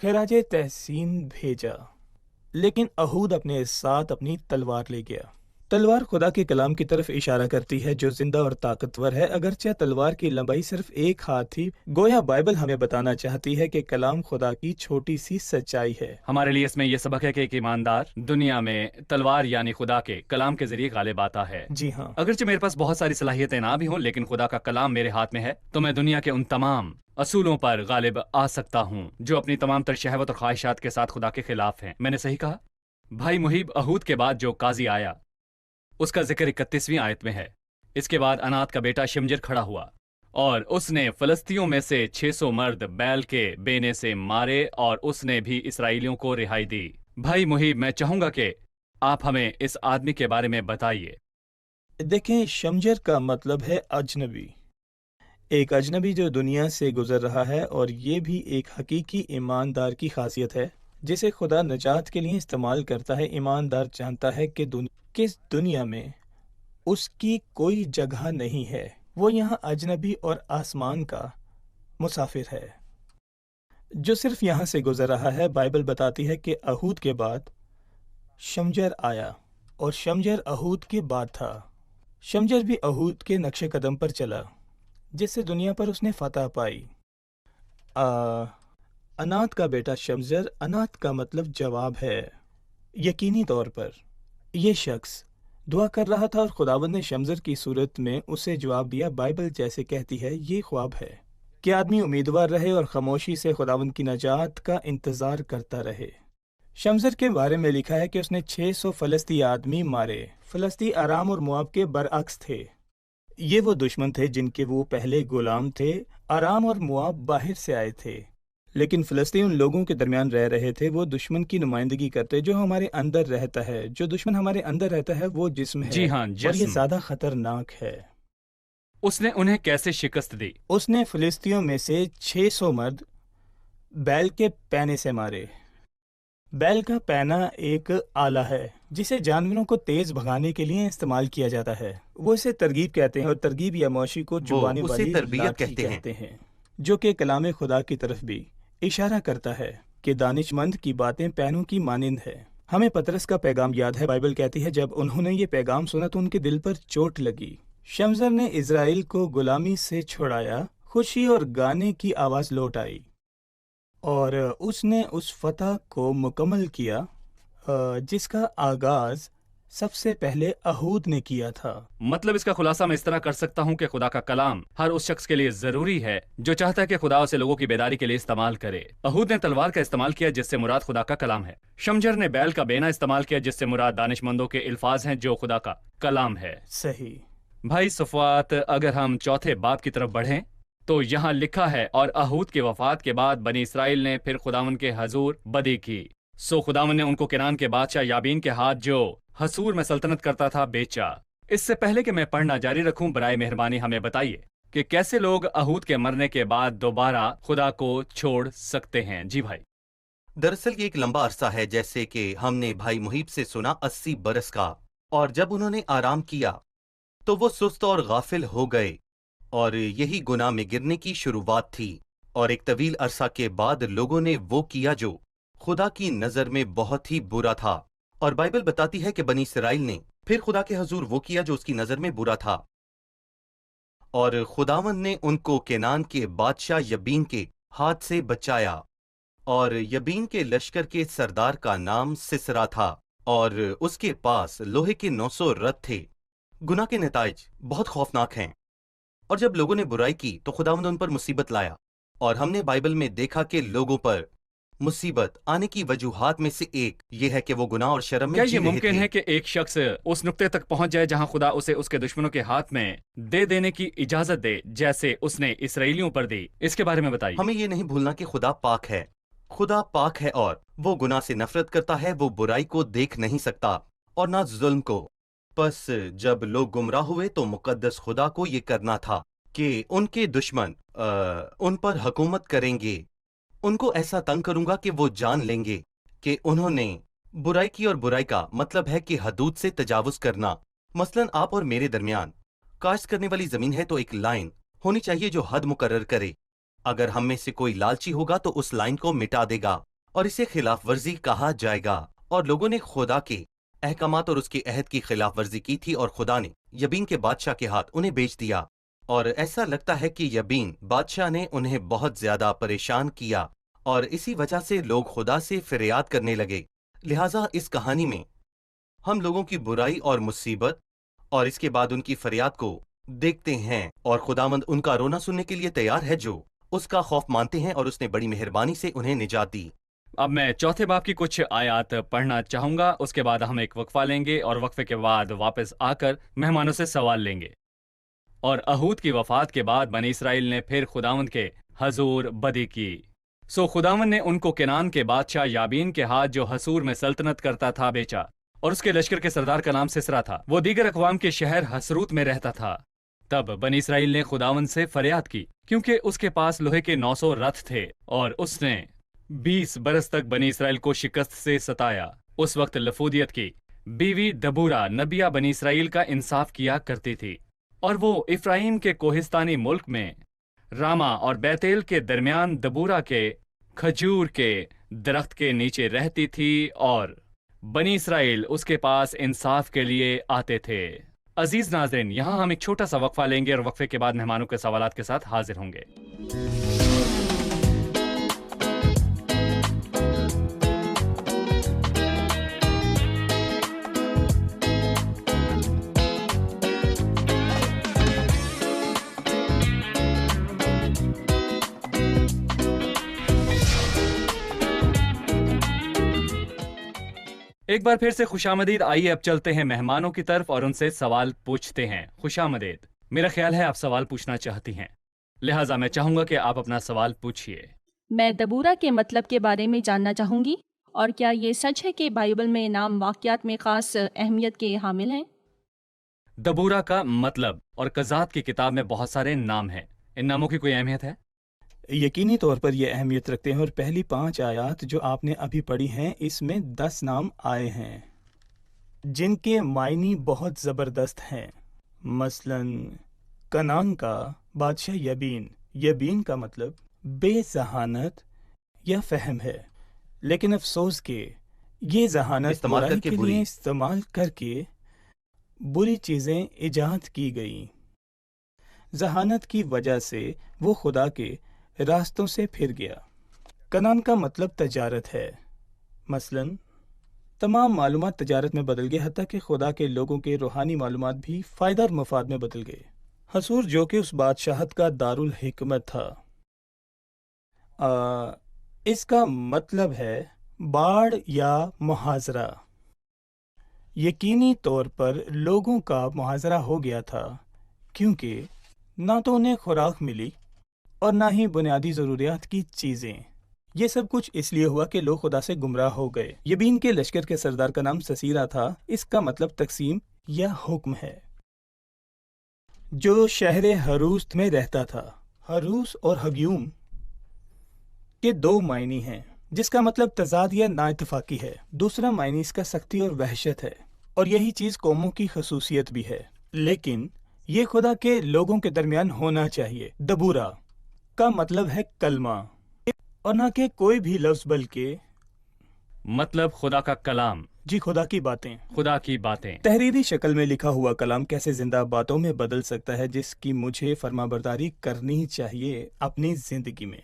خراج تحسین بھیجا، لیکن اہود اپنے ساتھ اپنی تلوار لے گیا۔ تلوار خدا کے کلام کی طرف اشارہ کرتی ہے جو زندہ اور طاقتور ہے، اگرچہ تلوار کی لمبائی صرف ایک ہاتھ تھی۔ گویا بائبل ہمیں بتانا چاہتی ہے کہ کلام خدا کی چھوٹی سی سچائی ہے۔ ہمارے لیے اس میں یہ سبق ہے کہ ایک ایماندار دنیا میں تلوار یعنی خدا کے کلام کے ذریعے غالب آتا ہے۔ جی ہاں، اگرچہ میرے پاس بہت ساری صلاحیتیں نہ بھی ہوں، لیکن خدا کا کلام میرے ہاتھ میں ہے تو میں دنیا کے ان تمام اصولوں پر غالب آ سکتا ہوں جو اپنی تمام تر شہوت اور خواہشات کے ساتھ خدا کے خلاف ہیں۔ میں نے صحیح کہا؟ بھائی محیب، اہود کے بعد جو قاضی آیا اس کا ذکر 31ویں آیت میں ہے۔ اس کے بعد انات کا بیٹا شمجر کھڑا ہوا اور اس نے فلسطینیوں میں سے 600 مرد بیل کے بینے سے مارے اور اس نے بھی اسرائیلیوں کو رہائی دی۔ بھائی محیب، میں چاہوں گا کہ آپ ہمیں اس آدمی کے بارے میں بتائیے۔ دیکھیں، شمجر کا مطلب ہے اجنبی، ایک اجنبی جو دنیا سے گزر رہا ہے، اور یہ بھی ایک حقیقی ایماندار کی خاصیت ہے جسے خدا نجات کے لیے استعمال کرتا ہے۔ ایماندار جانتا ہے کہ کس دنیا میں اس کی کوئی جگہ نہیں ہے، وہ یہاں اجنبی اور آسمان کا مسافر ہے جو صرف یہاں سے گزر رہا ہے۔ بائبل بتاتی ہے کہ اہود کے بعد شمجر آیا، اور شمجر اہود کے بعد تھا۔ شمجر بھی اہود کے نقش قدم پر چلا جس سے دنیا پر اس نے فتح پائی۔ انات کا بیٹا شمجر، انات کا مطلب جواب ہے۔ یقینی طور پر یہ شخص دعا کر رہا تھا اور خداوند نے شمجر کی صورت میں اسے جواب دیا۔ بائبل جیسے کہتی ہے یہ خواب ہے کہ آدمی امیدوار رہے اور خاموشی سے خداوند کی نجات کا انتظار کرتا رہے۔ شمجر کے بارے میں لکھا ہے کہ اس نے 600 فلسطی آدمی مارے۔ فلسطی ارام اور مواب کے برعکس تھے، یہ وہ دشمن تھے جن کے وہ پہلے غلام تھے۔ ارام اور مواب باہر سے آئے تھے، لیکن فلسطین ان لوگوں کے درمیان رہ رہے تھے۔ وہ دشمن کی نمائندگی کرتے جو ہمارے اندر رہتا ہے۔ جو دشمن ہمارے اندر رہتا ہے وہ جسم ہے، جی ہاں، اور یہ جسم۔ زیادہ خطرناک ہے۔ اس نے انہیں کیسے شکست دی؟ اس نے فلسطینیوں میں سے 600 مرد بیل کے پینے سے مارے۔ بیل کا پینا ایک آلہ ہے جسے جانوروں کو تیز بھگانے کے لیے استعمال کیا جاتا ہے۔ وہ اسے ترغیب کہتے ہیں، اور ترغیب یا موشی کو چبانے اسے والی تربیت لاٹھی کہتے ہیں۔ جو کہ کلام خدا کی طرف بھی اشارہ کرتا ہے کہ دانش مند کی باتیں پینوں کی مانند ہے۔ ہمیں پطرس کا پیغام یاد ہے۔ بائبل کہتی ہے جب انہوں نے یہ پیغام سنا تو ان کے دل پر چوٹ لگی۔ شمزر نے اسرائیل کو غلامی سے چھڑایا، خوشی اور گانے کی آواز لوٹ آئی، اور اس نے اس فتح کو مکمل کیا جس کا آغاز سب سے پہلے اہود نے کیا تھا۔ مطلب اس کا خلاصہ میں اس طرح کر سکتا ہوں کہ خدا کا کلام ہر اس شخص کے لیے ضروری ہے جو چاہتا ہے کہ خدا اسے لوگوں کی بیداری کے لیے استعمال کرے۔ اہود نے تلوار کا استعمال کیا جس سے مراد خدا کا کلام ہے۔ شمجر نے بیل کا بینا استعمال کیا جس سے مراد دانش مندوں کے الفاظ ہیں جو خدا کا کلام ہے۔ صحیح۔ بھائی صفوات، اگر ہم چوتھے باب کی طرف بڑھیں تو یہاں لکھا ہے اور اہود کی وفات کے بعد بنی اسرائیل نے پھر خداوند کے حضور بدی کی، سو خداوند نے ان کو کنعان کے بادشاہ یابین کے ہاتھ جو حصور میں سلطنت کرتا تھا بیچا۔ اس سے پہلے کہ میں پڑھنا جاری رکھوں، برائے مہربانی ہمیں بتائیے کہ کیسے لوگ اہود کے مرنے کے بعد دوبارہ خدا کو چھوڑ سکتے ہیں؟ جی بھائی۔ دراصل یہ ایک لمبا عرصہ ہے، جیسے کہ ہم نے بھائی محیب سے سنا 80 برس کا، اور جب انہوں نے آرام کیا تو وہ سست اور غافل ہو گئے، اور یہی گناہ میں گرنے کی شروعات تھی۔ اور ایک طویل عرصہ کے بعد لوگوں نے وہ کیا جو خدا کی نظر میں بہت ہی برا تھا، اور بائبل بتاتی ہے کہ بنی اسرائیل نے پھر خدا کے حضور وہ کیا جو اس کی نظر میں برا تھا، اور خداوند نے ان کو کنعان کے بادشاہ یبین کے ہاتھ سے بچایا، اور یبین کے لشکر کے سردار کا نام سسرا تھا، اور اس کے پاس لوہے کے 900 رتھ تھے۔ گناہ کے نتائج بہت خوفناک ہیں، اور جب لوگوں نے برائی کی تو خداوند ان پر مصیبت لایا، اور ہم نے بائبل میں دیکھا کہ لوگوں پر مصیبت آنے کی وجوہات میں سے ایک یہ ہے کہ وہ گناہ اور شرم میں کیا جی یہ رہے ممکن تھے۔ ہے کہ ایک شخص اس نقطے تک پہنچ جائے جہاں خدا اسے اس کے دشمنوں کے ہاتھ میں دے دینے کی اجازت دے جیسے اس نے اسرائیلیوں پر دی؟ اس کے بارے میں بتائیے۔ ہمیں یہ نہیں بھولنا کہ خدا پاک ہے، خدا پاک ہے، اور وہ گناہ سے نفرت کرتا ہے، وہ برائی کو دیکھ نہیں سکتا اور نہ ظلم کو۔ پس جب لوگ گمراہ ہوئے تو مقدس خدا کو یہ کرنا تھا کہ ان کے دشمن ان پر حکومت کریں گے، ان کو ایسا تنگ کروں گا کہ وہ جان لیں گے کہ انہوں نے برائی کی، اور برائی کا مطلب ہے کہ حدود سے تجاوز کرنا۔ مثلا آپ اور میرے درمیان کاشت کرنے والی زمین ہے تو ایک لائن ہونی چاہیے جو حد مقرر کرے۔ اگر ہم میں سے کوئی لالچی ہوگا تو اس لائن کو مٹا دے گا، اور اسے خلاف ورزی کہا جائے گا، اور لوگوں نے خدا کے احکامات اور اس کے عہد کی خلاف ورزی کی تھی، اور خدا نے یبین کے بادشاہ کے ہاتھ انہیں بیچ دیا، اور ایسا لگتا ہے کہ یبین بادشاہ نے انہیں بہت زیادہ پریشان کیا، اور اسی وجہ سے لوگ خدا سے فریاد کرنے لگے۔ لہٰذا اس کہانی میں ہم لوگوں کی برائی اور مصیبت اور اس کے بعد ان کی فریاد کو دیکھتے ہیں، اور خداوند ان کا رونا سننے کے لیے تیار ہے جو اس کا خوف مانتے ہیں، اور اس نے بڑی مہربانی سے انہیں نجات دی۔ اب میں چوتھے باب کی کچھ آیات پڑھنا چاہوں گا، اس کے بعد ہم ایک وقفہ لیں گے اور وقفے کے بعد واپس آ کر مہمانوں سے سوال لیں گے۔ اور اہود کی وفات کے بعد بنی اسرائیل نے پھر خداوند کے حضور بدی کی، سو خداوند نے ان کو کنعان کے بادشاہ یابین کے ہاتھ، جو حصور میں سلطنت کرتا تھا، بیچا، اور اس کے لشکر کے سردار کا نام سسرا تھا، وہ دیگر اقوام کے شہر حسروت میں رہتا تھا۔ تب بنی اسرائیل نے خداوند سے فریاد کی، کیونکہ اس کے پاس لوہے کے 900 رتھ تھے، اور اس نے 20 برس تک بنی اسرائیل کو شکست سے ستایا۔ اس وقت لفودیت کی بیوی دبورا نبیہ بنی اسرائیل کا انصاف کیا کرتی تھی، اور وہ افرایم کے کوہستانی ملک میں راما اور بیتیل کے درمیان دبورا کے کھجور کے درخت کے نیچے رہتی تھی، اور بنی اسرائیل اس کے پاس انصاف کے لیے آتے تھے۔ عزیز ناظرین، یہاں ہم ایک چھوٹا سا وقفہ لیں گے اور وقفے کے بعد مہمانوں کے سوالات کے ساتھ حاضر ہوں گے۔ ایک بار پھر سے خوش آمدید۔ آئیے اب چلتے ہیں مہمانوں کی طرف اور ان سے سوال پوچھتے ہیں۔ خوش آمدید۔ میرا خیال ہے آپ سوال پوچھنا چاہتی ہیں، لہٰذا میں چاہوں گا کہ آپ اپنا سوال پوچھیے۔ میں دبورا کے مطلب کے بارے میں جاننا چاہوں گی، اور کیا یہ سچ ہے کہ بائبل میں نام واقعات میں خاص اہمیت کے حامل ہیں؟ دبورا کا مطلب اور قضات کی کتاب میں بہت سارے نام ہیں، ان ناموں کی کوئی اہمیت ہے؟ یقینی طور پر یہ اہمیت رکھتے ہیں، اور پہلی 5 آیات جو آپ نے ابھی پڑھی ہیں اس میں 10 نام آئے ہیں جن کے معنی بہت زبردست ہیں۔ مثلاً کنعان کا بادشاہ یبین، یبین کا مطلب بے ذہانت یا فہم ہے، لیکن افسوس کہ یہ ذہانت استعمال کر برائی کے کے بری۔ لیے استعمال کر کے بری چیزیں ایجاد کی گئیں۔ ذہانت کی وجہ سے وہ خدا کے راستوں سے پھر گیا۔ کنعان کا مطلب تجارت ہے، مثلاً تمام معلومات تجارت میں بدل گئے، حتیٰ کہ خدا کے لوگوں کے روحانی معلومات بھی فائدہ اور مفاد میں بدل گئے۔ حصور جو کہ اس بادشاہت کا دارالحکمت تھا، اس کا مطلب ہے باڑ یا محاذرہ۔ یقینی طور پر لوگوں کا محاذرہ ہو گیا تھا، کیونکہ نہ تو انہیں خوراک ملی اور نہ ہی بنیادی ضروریات کی چیزیں۔ یہ سب کچھ اس لیے ہوا کہ لوگ خدا سے گمراہ ہو گئے۔ یبین کے لشکر کے سردار کا نام سسیرا تھا، اس کا مطلب تقسیم یا حکم ہے، جو شہر حروست میں رہتا تھا۔ حروس اور ہگیوم کے 2 معنی ہیں، جس کا مطلب تضاد یا نا اتفاقی ہے۔ دوسرا معنی اس کا سختی اور وحشت ہے، اور یہی چیز قوموں کی خصوصیت بھی ہے، لیکن یہ خدا کے لوگوں کے درمیان ہونا چاہیے۔ دبورا کا مطلب ہے کلمہ، اور نہ کہ کوئی بھی لفظ، بلکہ مطلب خدا کا کلام، جی خدا کی باتیں۔ خدا کی باتیں۔ تحریری شکل میں لکھا ہوا کلام کیسے زندہ باتوں میں بدل سکتا ہے جس کی مجھے فرما برداری کرنی چاہیے اپنی زندگی میں۔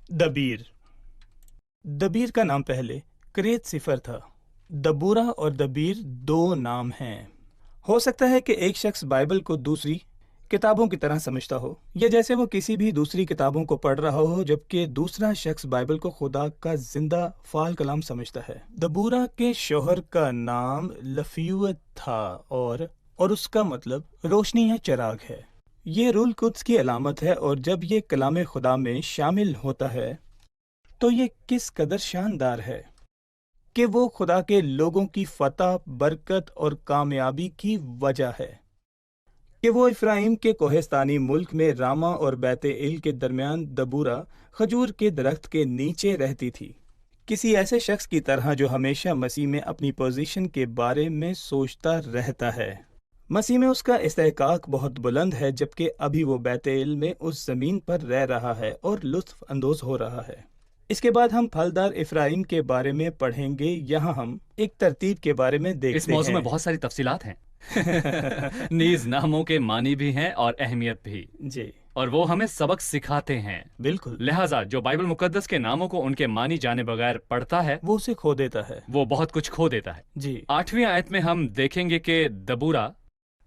دبیر، دبیر کا نام پہلے کریت صفر تھا۔ دبورا اور دبیر 2 نام ہیں۔ ہو سکتا ہے کہ ایک شخص بائبل کو دوسری کتابوں کی طرح سمجھتا ہو، یا جیسے وہ کسی بھی دوسری کتابوں کو پڑھ رہا ہو، جبکہ دوسرا شخص بائبل کو خدا کا زندہ فعال کلام سمجھتا ہے۔ دبورا کے شوہر کا نام لفیوت تھا، اور اس کا مطلب روشنی یا چراغ ہے۔ یہ روح القدس کی علامت ہے، اور جب یہ کلام خدا میں شامل ہوتا ہے تو یہ کس قدر شاندار ہے کہ وہ خدا کے لوگوں کی فتح، برکت اور کامیابی کی وجہ ہے کہ وہ افرایم کے کوہستانی ملک میں راما اور بیت ایل کے درمیان دبورا کھجور کے درخت کے نیچے رہتی تھی، کسی ایسے شخص کی طرح جو ہمیشہ مسیح میں اپنی پوزیشن کے بارے میں سوچتا رہتا ہے۔ مسیح میں اس کا استحقاق بہت بلند ہے، جبکہ ابھی وہ بیت ایل میں اس زمین پر رہ رہا ہے اور لطف اندوز ہو رہا ہے۔ اس کے بعد ہم پھلدار افرایم کے بارے میں پڑھیں گے. یہاں ہم ایک ترتیب کے بارے میں دیکھتے ہیں. اس موضوع میں بہت ساری تفصیلات ہیں نیز ناموں کے معنی بھی ہیں اور اہمیت بھی، جی اور وہ ہمیں سبق سکھاتے ہیں. بالکل. لہٰذا جو بائبل مقدس کے ناموں کو ان کے معنی جانے بغیر پڑھتا ہے وہ اسے کھو دیتا ہے. وہ بہت کچھ کھو دیتا ہے. جی 8ویں آیت میں ہم دیکھیں گے کہ دبورا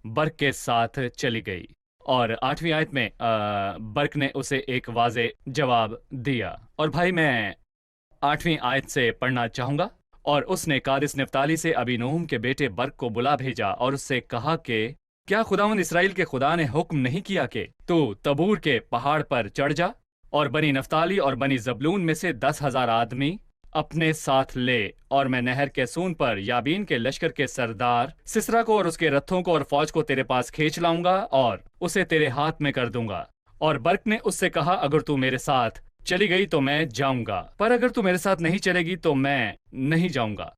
برق کے ساتھ چلی گئی، اور 8ویں آیت میں برق نے اسے ایک واضح جواب دیا. اور بھائی میں 8ویں آیت سے پڑھنا چاہوں گا. اور اس نے کادس نفتالی سے ابینوم کے بیٹے برق کو بلا بھیجا اور اس سے کہا کہ کیا خداوند اسرائیل کے خدا نے حکم نہیں کیا کہ تو تبور کے پہاڑ پر چڑھ جا اور بنی نفتالی اور بنی زبلون میں سے 10,000 آدمی اپنے ساتھ لے، اور میں نہر کے سون پر یابین کے لشکر کے سردار سسرا کو اور اس کے رتھوں کو اور فوج کو تیرے پاس کھینچ لاؤں گا اور اسے تیرے ہاتھ میں کر دوں گا. اور برق نے اس سے کہا اگر تو میرے ساتھ چلی گئی تو میں جاؤں گا، پر اگر تو میرے ساتھ نہیں چلے گی تو میں نہیں جاؤں گا.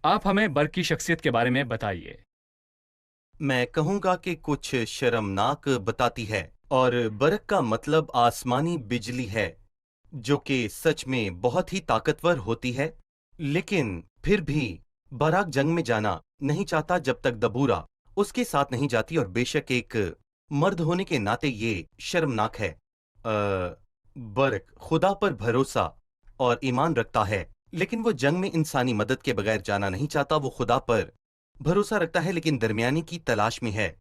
آپ ہمیں برق کی شخصیت کے بارے میں بتائیے. میں کہوں گا کہ کچھ شرمناک بتاتی ہے، اور برق کا مطلب آسمانی بجلی ہے جو کہ سچ میں بہت ہی طاقتور ہوتی ہے. لیکن پھر بھی باراک جنگ میں جانا نہیں چاہتا جب تک دبورا اس کے ساتھ نہیں جاتی، اور بے شک ایک مرد ہونے کے ناطے یہ شرمناک ہے. برق خدا پر بھروسہ اور ایمان رکھتا ہے، لیکن وہ جنگ میں انسانی مدد کے بغیر جانا نہیں چاہتا. وہ خدا پر بھروسہ رکھتا ہے لیکن درمیانی کی تلاش میں ہے.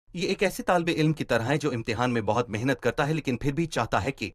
یہ ایک ایسے طالب علم کی طرح ہے جو امتحان میں بہت محنت کرتا ہے لیکن پھر بھی چاہتا ہے کہ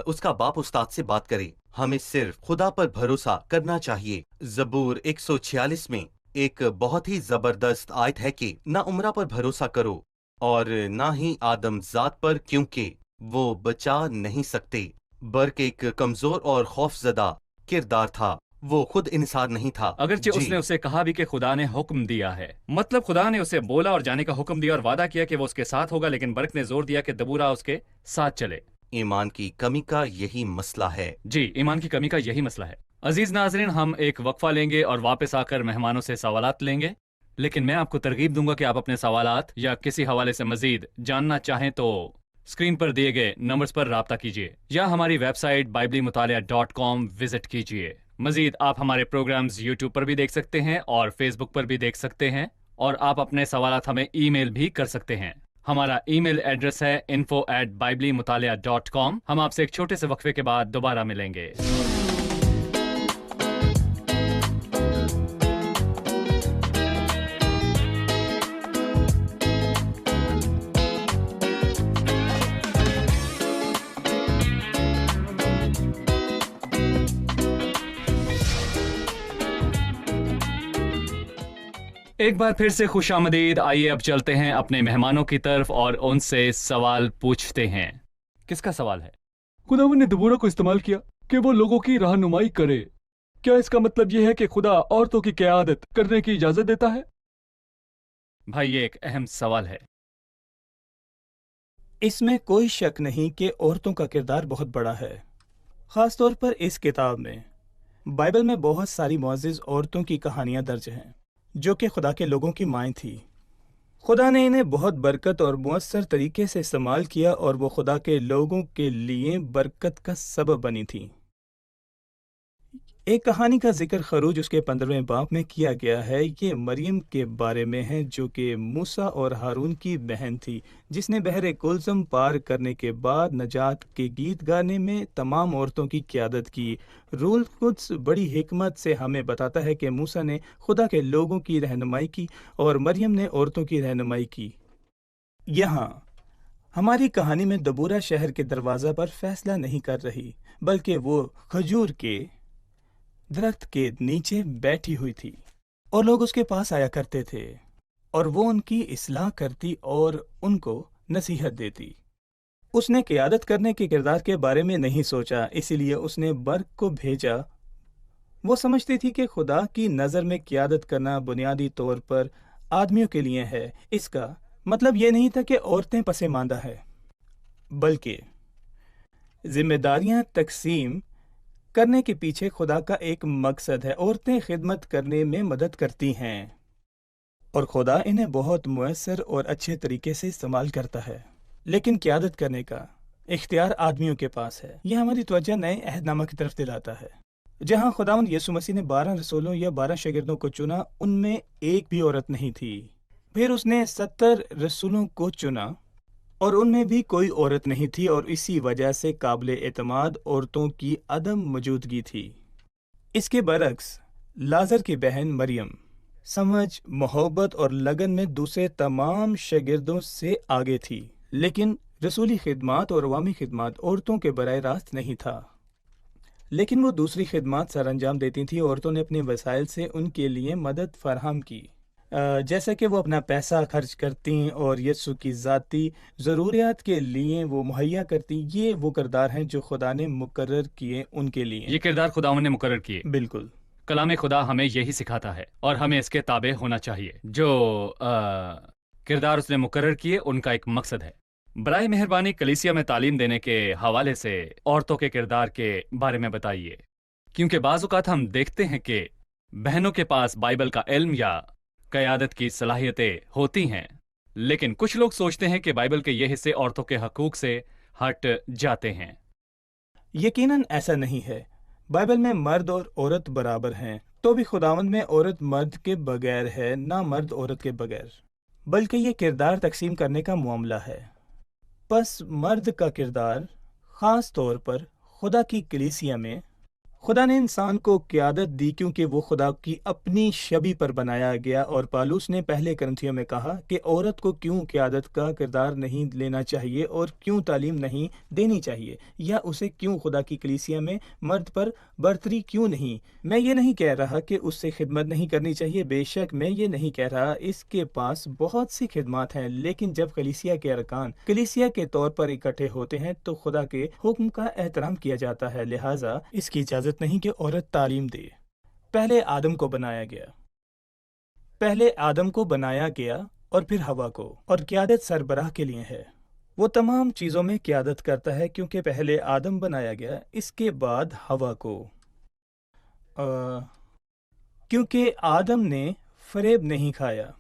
اس کا باپ استاد سے بات کرے. ہمیں صرف خدا پر بھروسہ کرنا چاہیے. زبور 146 میں ایک بہت ہی زبردست آیت ہے کہ نہ عمرہ پر بھروسہ کرو اور نہ ہی آدم ذات پر، کیونکہ وہ بچا نہیں سکتے. برق ایک کمزور اور خوف زدہ کردار تھا، وہ خود انحصار نہیں تھا. اگرچہ اس نے اسے کہا بھی کہ خدا نے حکم دیا ہے، مطلب خدا نے اسے بولا اور جانے کا حکم دیا اور وعدہ کیا کہ وہ اس کے ساتھ ہوگا، لیکن برق نے زور دیا کہ دبورا اس کے ساتھ چلے. ایمان کی کمی کا یہی مسئلہ ہے. جی، ایمان کی کمی کا یہی مسئلہ ہے. عزیز ناظرین، ہم ایک وقفہ لیں گے اور واپس آ کر مہمانوں سے سوالات لیں گے، لیکن میں آپ کو ترغیب دوں گا کہ آپ اپنے سوالات یا کسی حوالے سے مزید جاننا چاہیں تو اسکرین پر دیے گئے نمبرز پر رابطہ کیجیے یا ہماری ویب سائٹ بائبلی مطالعہ .com وزٹ کیجیے. مزید آپ ہمارے پروگرامز یوٹیوب پر بھی دیکھ سکتے ہیں اور فیس بک پر بھی دیکھ سکتے ہیں، اور آپ اپنے سوالات ہمیں ای میل بھی کر سکتے ہیں. ہمارا ای میل ایڈریس ہے info@biblimutaliah.com. ہم آپ سے ایک چھوٹے سے وقفے کے بعد دوبارہ ملیں گے. ایک بار پھر سے خوش آمدید. آئیے اب چلتے ہیں اپنے مہمانوں کی طرف اور ان سے سوال پوچھتے ہیں. کس کا سوال ہے؟ خداوند نے دبورا کو استعمال کیا کہ وہ لوگوں کی رہنمائی کرے. کیا اس کا مطلب یہ ہے کہ خدا عورتوں کی قیادت کرنے کی اجازت دیتا ہے؟ بھائی یہ ایک اہم سوال ہے. اس میں کوئی شک نہیں کہ عورتوں کا کردار بہت بڑا ہے، خاص طور پر اس کتاب میں. بائبل میں بہت ساری معزز عورتوں کی کہانیاں درج ہیں جو کہ خدا کے لوگوں کی مائیں تھیں. خدا نے انہیں بہت برکت اور مؤثر طریقے سے استعمال کیا اور وہ خدا کے لوگوں کے لیے برکت کا سبب بنی تھیں. ایک کہانی کا ذکر خروج اس کے 15ویں باب میں کیا گیا ہے. یہ مریم کے بارے میں ہے جو کہ موسیٰ اور ہارون کی بہن تھی، جس نے بحر کلثم پار کرنے کے بعد نجات کے گیت گانے میں تمام عورتوں کی قیادت کی. روح القدس بڑی حکمت سے ہمیں بتاتا ہے کہ موسیٰ نے خدا کے لوگوں کی رہنمائی کی اور مریم نے عورتوں کی رہنمائی کی. یہاں ہماری کہانی میں دبورا شہر کے دروازہ پر فیصلہ نہیں کر رہی، بلکہ وہ کھجور کے درخت کے نیچے بیٹھی ہوئی تھی اور لوگ اس کے پاس آیا کرتے تھے اور وہ ان کی اصلاح کرتی اور ان کو نصیحت دیتی. اس نے قیادت کرنے کے کردار کے بارے میں نہیں سوچا، اسی لیے اس نے برق کو بھیجا. وہ سمجھتی تھی کہ خدا کی نظر میں قیادت کرنا بنیادی طور پر آدمیوں کے لیے ہے. اس کا مطلب یہ نہیں تھا کہ عورتیں پسماندہ ہیں، بلکہ ذمہ داریاں تقسیم کرنے کے پیچھے خدا کا ایک مقصد ہے. عورتیں خدمت کرنے میں مدد کرتی ہیں اور خدا انہیں بہت مؤثر اور اچھے طریقے سے استعمال کرتا ہے، لیکن قیادت کرنے کا اختیار آدمیوں کے پاس ہے۔ یہ ہماری توجہ نئے عہد نامہ کی طرف دلاتا ہے، جہاں خداوند یسوع مسیح نے 12 رسولوں یا 12 شاگردوں کو چنا، ان میں ایک بھی عورت نہیں تھی۔ پھر اس نے 70 رسولوں کو چنا اور ان میں بھی کوئی عورت نہیں تھی، اور اسی وجہ سے قابل اعتماد عورتوں کی عدم موجودگی تھی۔ اس کے برعکس لازر کی بہن مریم سمجھ، محبت اور لگن میں دوسرے تمام شاگردوں سے آگے تھی، لیکن رسولی خدمات اور عوامی خدمات عورتوں کے براہ راست نہیں تھا، لیکن وہ دوسری خدمات سر انجام دیتی تھیں۔ عورتوں نے اپنے وسائل سے ان کے لیے مدد فراہم کی، جیسا کہ وہ اپنا پیسہ خرچ کرتی اور یسوع کی ذاتی ضروریات کے لیے وہ مہیا کرتی۔ یہ وہ کردار ہیں جو خدا نے مقرر کیے ان کے لیے۔ یہ کردار خداوند نے مقرر کیے۔ بالکل۔ کلام خدا ہمیں یہی سکھاتا ہے اور ہمیں اس کے تابع ہونا چاہیے۔ جو کردار اس نے مقرر کیے ان کا ایک مقصد ہے۔ برائے مہربانی کلیسیا میں تعلیم دینے کے حوالے سے عورتوں کے کردار کے بارے میں بتائیے، کیونکہ بعض اوقات ہم دیکھتے ہیں کہ بہنوں کے پاس بائبل کا علم یا قیادت کی صلاحیتیں ہوتی ہیں، لیکن کچھ لوگ سوچتے ہیں کہ بائبل کے یہ حصے عورتوں کے حقوق سے ہٹ جاتے ہیں۔ یقیناً ایسا نہیں ہے۔ بائبل میں مرد اور عورت برابر ہیں، تو بھی خداوند میں عورت مرد کے بغیر ہے، نہ مرد عورت کے بغیر، بلکہ یہ کردار تقسیم کرنے کا معاملہ ہے۔ پس مرد کا کردار خاص طور پر خدا کی کلیسیا میں، خدا نے انسان کو قیادت دی کیونکہ وہ خدا کی اپنی شبیہ پر بنایا گیا، اور پالوس نے پہلے کرنتھیوں میں کہا کہ عورت کو کیوں قیادت کا کردار نہیں لینا چاہیے اور کیوں تعلیم نہیں دینی چاہیے، یا اسے کیوں خدا کی کلیسیا میں مرد پر برتری کیوں نہیں۔ میں یہ نہیں کہہ رہا کہ اس سے خدمت نہیں کرنی چاہیے، بے شک میں یہ نہیں کہہ رہا، اس کے پاس بہت سی خدمات ہیں، لیکن جب کلیسیا کے ارکان کلیسیا کے طور پر اکٹھے ہوتے ہیں تو خدا کے حکم کا احترام کیا جاتا ہے، لہٰذا اس کی اجازت نہیں کہ عورت تعلیم دے۔ پہلے آدم کو بنایا گیا اور پھر ہوا کو، اور قیادت سربراہ کے لیے ہے۔ وہ تمام چیزوں میں قیادت کرتا ہے کیونکہ پہلے آدم بنایا گیا، اس کے بعد ہوا کو، کیونکہ آدم نے فریب نہیں کھایا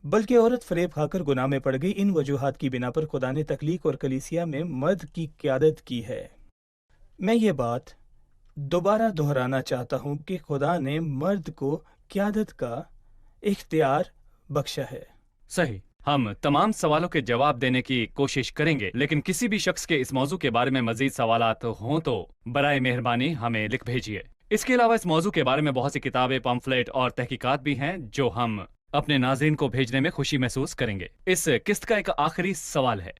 بلکہ عورت فریب کھا کر گناہ میں پڑ گئی۔ ان وجوہات کی بنا پر خدا نے تخلیق اور کلیسیا میں مرد کی قیادت کی ہے۔ میں یہ بات دوبارہ دہرانا چاہتا ہوں کہ خدا نے مرد کو قیادت کا اختیار بخشا ہے۔ صحیح، ہم تمام سوالوں کے جواب دینے کی کوشش کریں گے، لیکن کسی بھی شخص کے اس موضوع کے بارے میں مزید سوالات ہوں تو برائے مہربانی ہمیں لکھ بھیجیے۔ اس کے علاوہ اس موضوع کے بارے میں بہت سی کتابیں، پمفلٹ اور تحقیقات بھی ہیں جو ہم اپنے ناظرین کو بھیجنے میں خوشی محسوس کریں گے۔ اس قسط کا ایک آخری سوال ہے۔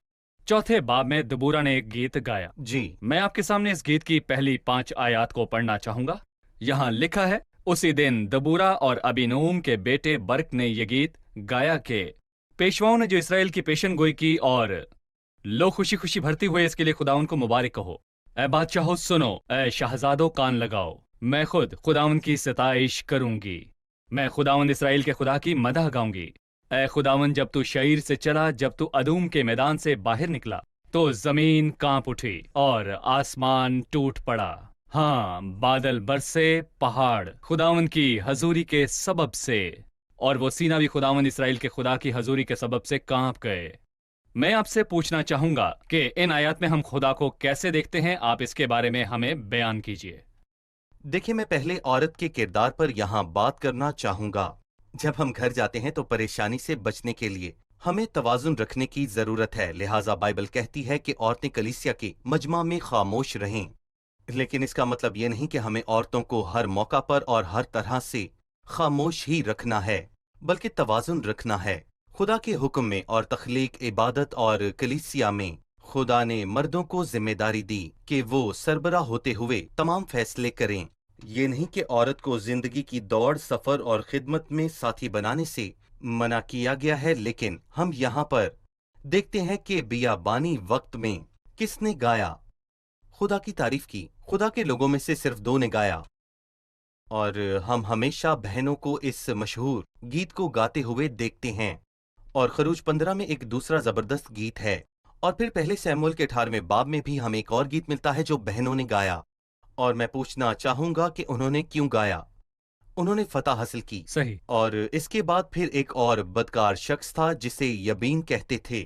چوتھے باب میں دبورا نے ایک گیت گایا۔ جی، میں آپ کے سامنے اس گیت کی پہلی 5 آیات کو پڑھنا چاہوں گا۔ یہاں لکھا ہے، اسی دن دبورا اور ابینوم کے بیٹے برق نے یہ گیت گایا کہ پیشواؤں نے جو اسرائیل کی پیشن گوئی کی، اور لوگ خوشی خوشی بھرتی ہوئے اس کے لیے خداون کو مبارک کہو۔ اے بادشاہو سنو، اے شہزادو کان لگاؤ، میں خود خداون کی ستائش کروں گی، میں خداون اسرائیل کے خدا کی مدح گاؤں گی۔ اے خداون، جب تو شعیر سے چلا، جب تو ادوم کے میدان سے باہر نکلا تو زمین کانپ اٹھی اور آسمان ٹوٹ پڑا۔ ہاں، بادل برسے، پہاڑ خداون کی حضوری کے سبب سے، اور وہ سینہ بھی خداون اسرائیل کے خدا کی حضوری کے سبب سے کانپ گئے۔ میں آپ سے پوچھنا چاہوں گا کہ ان آیات میں ہم خدا کو کیسے دیکھتے ہیں؟ آپ اس کے بارے میں ہمیں بیان کیجیے۔ دیکھیں، میں پہلے عورت کے کردار پر یہاں بات کرنا چاہوں گا۔ جب ہم گھر جاتے ہیں تو پریشانی سے بچنے کے لیے ہمیں توازن رکھنے کی ضرورت ہے، لہٰذا بائبل کہتی ہے کہ عورتیں کلیسیا کے مجمع میں خاموش رہیں، لیکن اس کا مطلب یہ نہیں کہ ہمیں عورتوں کو ہر موقع پر اور ہر طرح سے خاموش ہی رکھنا ہے، بلکہ توازن رکھنا ہے۔ خدا کے حکم میں اور تخلیق، عبادت اور کلیسیا میں خدا نے مردوں کو ذمہ داری دی کہ وہ سربراہ ہوتے ہوئے تمام فیصلے کریں۔ یہ نہیں کہ عورت کو زندگی کی دوڑ، سفر اور خدمت میں ساتھی بنانے سے منع کیا گیا ہے، لیکن ہم یہاں پر دیکھتے ہیں کہ بیابانی وقت میں کس نے گایا؟ خدا کی تعریف کی۔ خدا کے لوگوں میں سے صرف 2 نے گایا، اور ہم ہمیشہ بہنوں کو اس مشہور گیت کو گاتے ہوئے دیکھتے ہیں۔ اور خروج 15 میں ایک دوسرا زبردست گیت ہے، اور پھر پہلے سیموئیل کے 18ویں باب میں بھی ہمیں ایک اور گیت ملتا ہے جو بہنوں نے گایا، اور میں پوچھنا چاہوں گا کہ انہوں نے کیوں گایا؟ انہوں نے فتح حاصل کی۔ صحیح۔ اور اس کے بعد پھر ایک اور بدکار شخص تھا جسے یبین کہتے تھے،